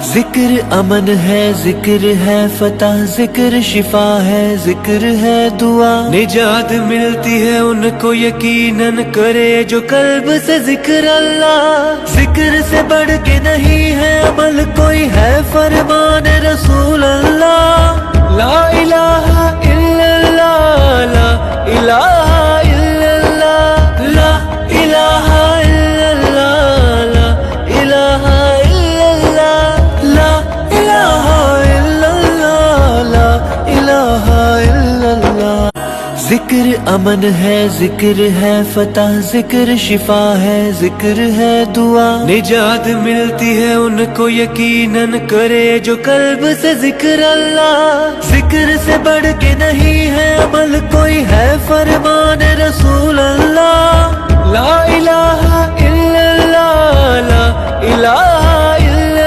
जिक्र अमन है, जिक्र है फतह, जिक्र शिफा है, जिक्र है दुआ। निजात मिलती है उनको यकीनन करे जो कल्ब से जिक्र अल्लाह। जिक्र से बढ़ के नहीं है अमल कोई, है फरमान रसूल अल्लाह। ला इलाहा इल्लल्लाह, ला इलाहा इल्लल्लाह, ला इलाहा इल्लल्लाह, ला इलाहा इल्लल्लाह, ला इलाहा इल्लल्लाह, ला इलाहा इल्लल्लाह। जिक्र अमन है, जिक्र है फतह, जिक्र शिफा है, जिक्र है दुआ। निजात मिलती है उनको यकीनन करे जो कल्ब से जिक्र अल्लाह। जिक्र से बढ़ के नहीं है अमल कोई, है फरमान रसूल अल्लाह। ला इलाहा इल्लल्लाह, ला इलाहा